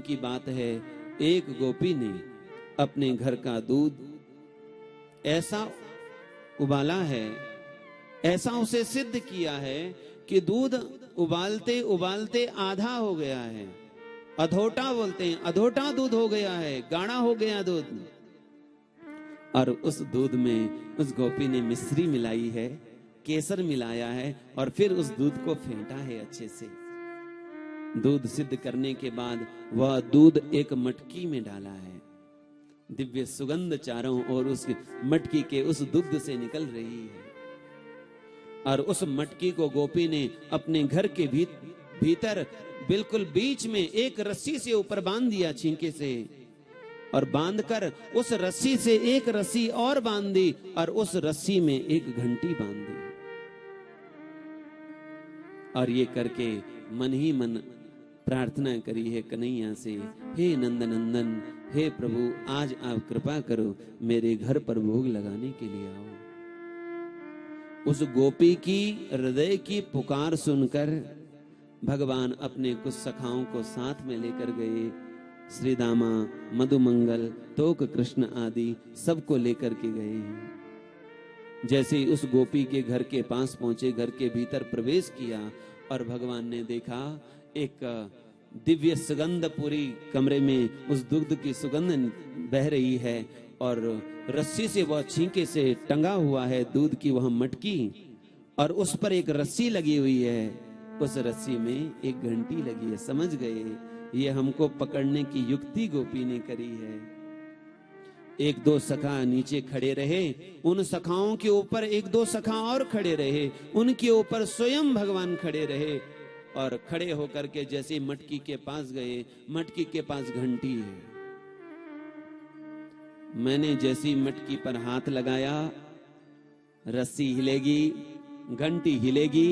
की बात है, एक गोपी ने अपने घर का दूध ऐसा उबाला है, ऐसा उसे सिद्ध किया है कि दूध उबालते उबालते आधा हो गया है। अधोटा बोलते हैं, अधोटा दूध हो गया है, गाढ़ा हो गया दूध। और उस दूध में उस गोपी ने मिश्री मिलाई है, केसर मिलाया है, और फिर उस दूध को फेंटा है अच्छे से। दूध सिद्ध करने के बाद वह दूध एक मटकी में डाला है। दिव्य सुगंध चारों ओर उस मटकी के उस दुग्ध से निकल रही है। और उस मटकी को गोपी ने अपने घर के भीतर बिल्कुल बीच में एक रस्सी से ऊपर बांध दिया, छींके से, और बांधकर उस रस्सी से एक रस्सी और बांध दी, और उस रस्सी में एक घंटी बांध दी। और ये करके मन ही मन प्रार्थना करी है कन्हैया से, हे नंद नंदन, हे प्रभु, आज आप कृपा करो, मेरे घर पर भोग लगाने के लिए आओ। उस गोपी की हृदय की पुकार सुनकर भगवान अपने कुछ सखाओं को साथ में लेकर गए। श्री दामा, मधुमंगल, तोक कृष्ण आदि सबको लेकर के गए। जैसे ही उस गोपी के घर के पास पहुंचे, घर के भीतर प्रवेश किया, और भगवान ने देखा एक दिव्य सुगंध पूरी कमरे में, उस दुग्ध की सुगंध बह रही है, और रस्सी से वह छींके से टंगा हुआ है दूध की वह मटकी, और उस पर एक रस्सी लगी हुई है, उस रस्सी में एक घंटी लगी है। समझ गए, ये हमको पकड़ने की युक्ति गोपी ने करी है। एक दो सखा नीचे खड़े रहे, उन सखाओं के ऊपर एक दो सखा और खड़े रहे, उनके ऊपर स्वयं भगवान खड़े रहे, और खड़े होकर के जैसे मटकी के पास गए, मटकी के पास घंटी है। मैंने जैसी मटकी पर हाथ लगाया, रस्सी हिलेगी, घंटी हिलेगी,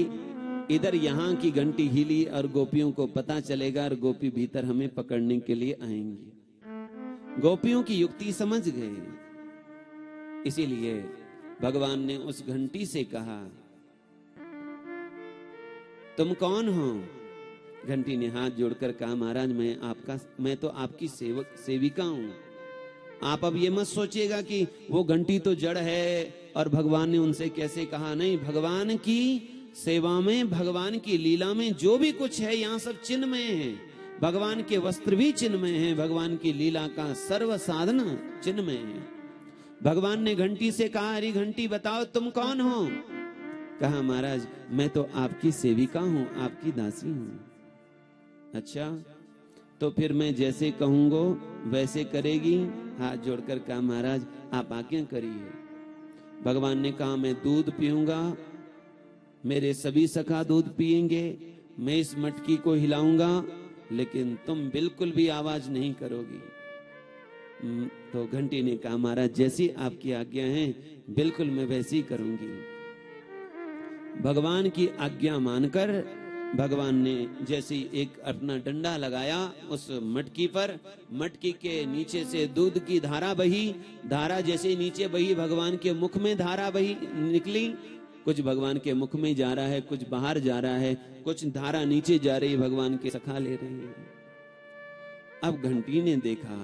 इधर यहाँ की घंटी हिली, और गोपियों को पता चलेगा, और गोपी भीतर हमें पकड़ने के लिए आएंगी। गोपियों की युक्ति समझ गए। इसीलिए भगवान ने उस घंटी से कहा, तुम कौन हो? घंटी ने हाथ जोड़कर कहा, महाराज मैं तो आपकी सेविका हूं। आप अब ये मत सोचिएगा कि वो घंटी तो जड़ है और भगवान ने उनसे कैसे कहा। नहीं, भगवान की सेवा में, भगवान की लीला में जो भी कुछ है, यहाँ सब चिन्हमय है। भगवान के वस्त्र भी चिन्हमय है, भगवान की लीला का सर्व साधन चिन्हमय है। भगवान ने घंटी से कहा, अरे घंटी बताओ तुम कौन हो? कहा, महाराज मैं तो आपकी सेविका हूं, आपकी दासी हूं। अच्छा, तो फिर मैं जैसे कहूंगा वैसे करेगी? हाथ जोड़कर कहा, महाराज आप आज्ञा करिए। भगवान ने कहा, मैं दूध पीऊंगा, मेरे सभी सखा दूध पिएंगे, मैं इस मटकी को हिलाऊंगा, लेकिन तुम बिल्कुल भी आवाज नहीं करोगी। तो घंटी ने कहा, महाराज जैसी आपकी आज्ञा है बिल्कुल मैं वैसी करूंगी। भगवान की आज्ञा मानकर भगवान ने जैसे एक अपना डंडा लगाया उस मटकी पर, मटकी के नीचे से दूध की धारा बही। धारा जैसे नीचे बही, भगवान के मुख में धारा बही निकली। कुछ भगवान के मुख में जा रहा है, कुछ बाहर जा रहा है, कुछ धारा नीचे जा रही है, भगवान के सखा ले रहे हैं। अब घंटी ने देखा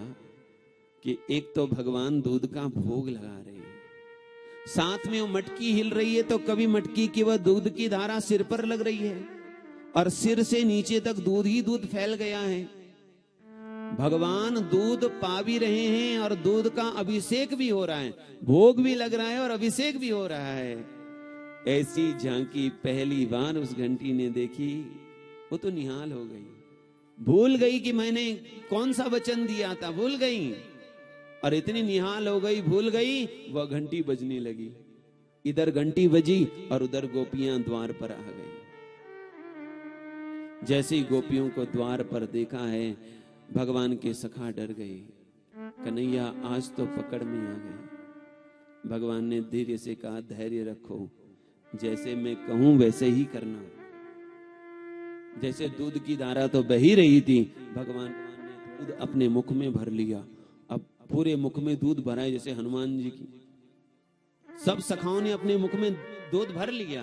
कि एक तो भगवान दूध का भोग लगा रहे हैं, साथ में वो मटकी हिल रही है, तो कभी मटकी की वह दूध की धारा सिर पर लग रही है, और सिर से नीचे तक दूध ही दूध फैल गया है। भगवान दूध पा भी रहे हैं और दूध का अभिषेक भी हो रहा है, भोग भी लग रहा है और अभिषेक भी हो रहा है। ऐसी झांकी पहली बार उस घंटी ने देखी। वो तो निहाल हो गई, भूल गई कि मैंने कौन सा वचन दिया था, भूल गई। और इतनी निहाल हो गई, भूल गई, वह घंटी बजने लगी। इधर घंटी बजी और उधर गोपियां द्वार पर आ गई। जैसे ही गोपियों को द्वार पर देखा है, भगवान के सखा डर गए। कन्हैया आज तो पकड़ में आ गए। भगवान ने धीरे से कहा, धैर्य रखो, जैसे मैं कहूं वैसे ही करना। जैसे दूध की धारा तो बह ही रही थी, भगवान ने दूध अपने मुख में भर लिया। अब पूरे मुख में दूध भरा है, जैसे हनुमान जी की। सब सखाओं ने अपने मुख में दूध भर लिया,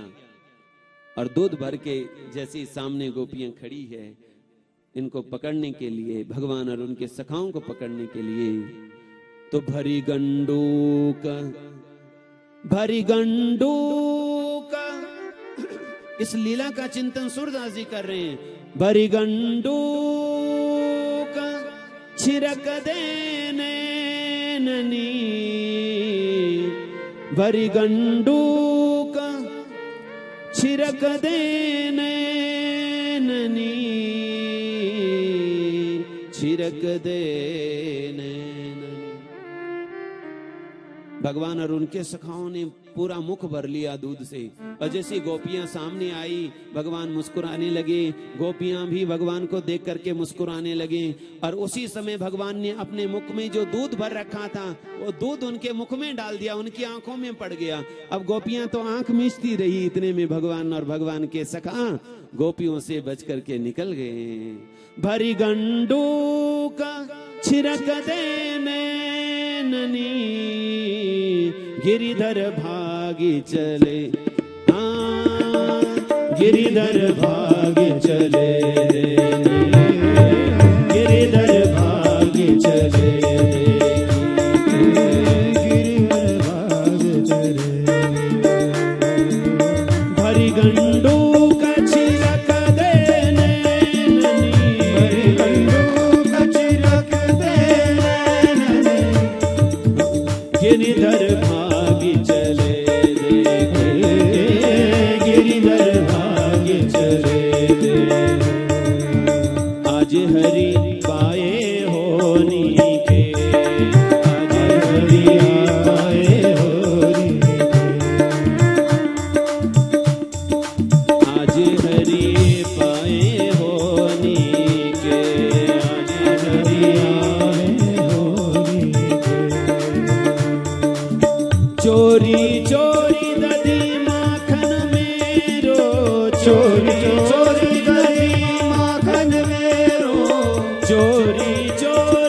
और दूध भर के जैसे सामने गोपियां खड़ी है, इनको पकड़ने के लिए, भगवान और उनके सखाओं को पकड़ने के लिए। तो भरी गंडूक इस लीला का चिंतन सूरदास जी कर रहे हैं। भरी गंडूक छिरक देने ननी, भरी गंडूक छिरक देने ननी, छिरक देने ननी। भगवान और उनके सखाओं ने पूरा मुख भर लिया दूध से, और जैसी गोपियां सामने आई भगवान मुस्कुराने लगे, गोपियां भी भगवान को देख करके मुस्कुराने लगे। और उसी समय भगवान ने अपने मुख में जो दूध भर रखा था वो दूध उनके मुख में डाल दिया, उनकी आंखों में पड़ गया। अब गोपियां तो आंख मीचती रही, इतने में भगवान और भगवान के सखा गोपियों से बच करके निकल गए। भरी गंडूक छिरक देने ननी, गिरिधर भागी चले, हाँ गिरिधर भागी चले, गिरिधर भागी चले, गिरिधर भागी चले। भरी गंडूक छिरक देने ननी, भरी गंडूक छिरक देने ननी, गिरिधर भागी चले, गिरिधर भागी चले। आज हरि पाए होनी के, आज हरि पाए होनी के, आज हरि पाए होनी के, आज हरि आए होनी के। चोरी चोरी दधी माखन मेरो, चोरी चोरी दधी माखन मेरो, चोरी चोरी